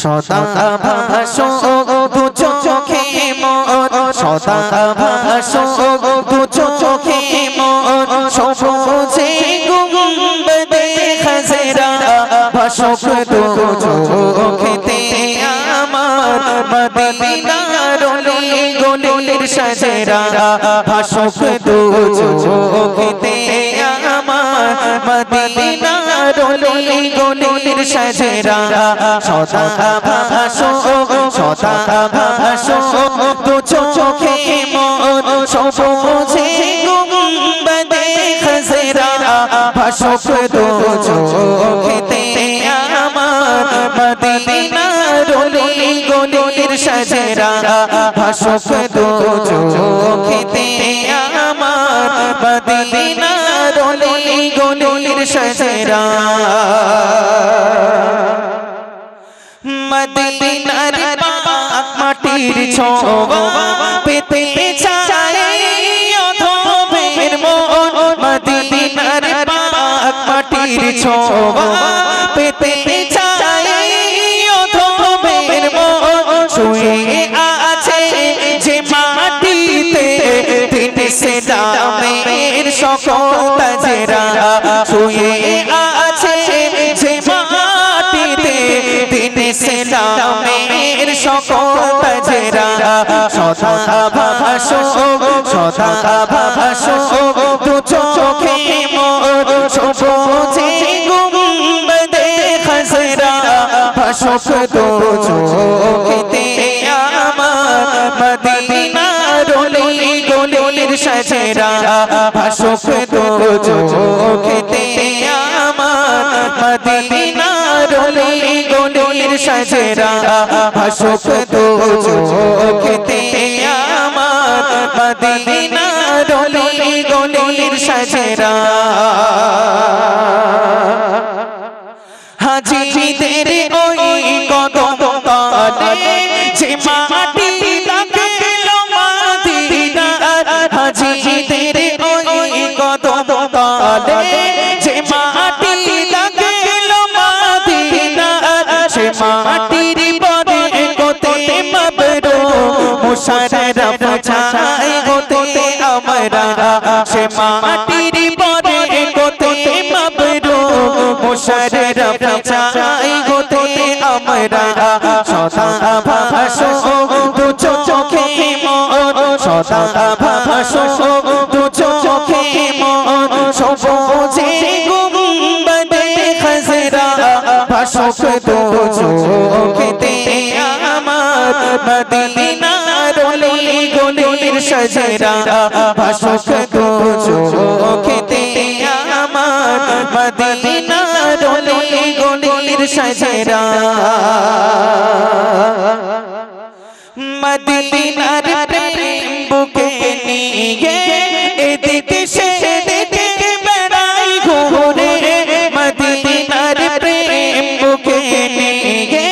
সদা ভাসো দু চোখে মোর, সদা ভাসো দু চোখে মোর, সবুজে গুম্বদে খাজরা ভাসুক দু চোখেতে আমার, মদিনার অলি গলির সাজরা ভাসুক দু চোখেতে আমার, মদিনার অলি গলির সাজরা সদা ভাসো সদা ভাসো দু চোখে মোর, সবুজে গুম্বদে খাজরা ভাসুক দু চোখেতে আমার, মদিনার অলি গলির সাজরা ভাসুক দু চোখেতে আমার, মদিনার অলি গলির সাজরা। মদিনার পাক মাটির ছোঁয়া পেতে চায় অধমের মন, মদিনার পাক মাটির ছোঁয়া পেতে চায় অধমের মন, শুয়ে আছে যে মাটিতে তিনি সেদামের সকল তাজরা, শুয়ে আছে যে মাটিতে তিনি সেদামের সকল তাজরা সদা ভাসো সদা ভাসো দু চোখে মোর, সবুজে গুম্বদে খাজরা ভাসুক দু চোখেতে আমার, মদিনার অলি গলির সাজরা ভাসুক দু চোখেতে আমার, মদিনার অলি গলির সাজরা ভাসুক দু চোখেতে আমার, মদিনার অলি গলির সাজরা। হাজিদের ওই কদম তলে যে মাটি লাগলো মদিনার, হাজিদের ওই কদম তলে যে মাটি লাগলো মদিনার, সে মাটির পরে গোতে মাবরু মুশাররফ চাই গোতে আমরা, সে মাটির পরে গোতে মাবরু মুশাররফ চাই গোতে আমরা, সদা ভাসো দু চোখে মোর, সদা ভাসো দু চোখে মোর, সবুজে গুম্বদে খাজরা ভাসুক দু চোখেতে আমার, মদিনার অলি গলির সাজরা ভাসুক দু চোখেতে আমার, মদিনার অলি গলির সাজরা। মদিনার প্রেম বুকে নিয়ে এদিকে সেদিকে বেড়াই ঘুরে, মদিনার প্রেম বুকে নিয়ে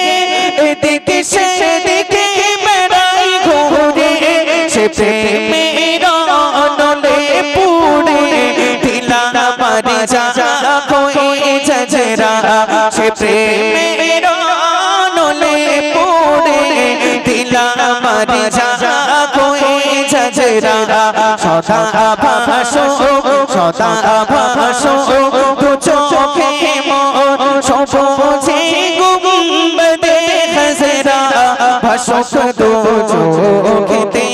এদিকে সেদিকে বেড়াই ঘুরে, সে প্রেমের অনলে পুড়ে দিলাম আমার যা কোয়ে জজরা, সে প্রেমের অনলে পুড়ে দিলাম আমার যা কোয়ে জজরা সদা ভাসো সদা ভাসো দু চোখে মোর, সবুজে গুম্বদে খাজরা ভাসুক দু চোখেতে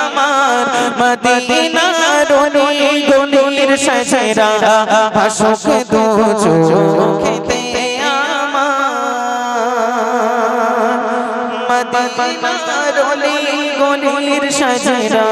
আমার, মদিনার অলি গলির সাজরা ভাসুক দু চোখেতে আমার, মদিনার অলি গলির সাজরা।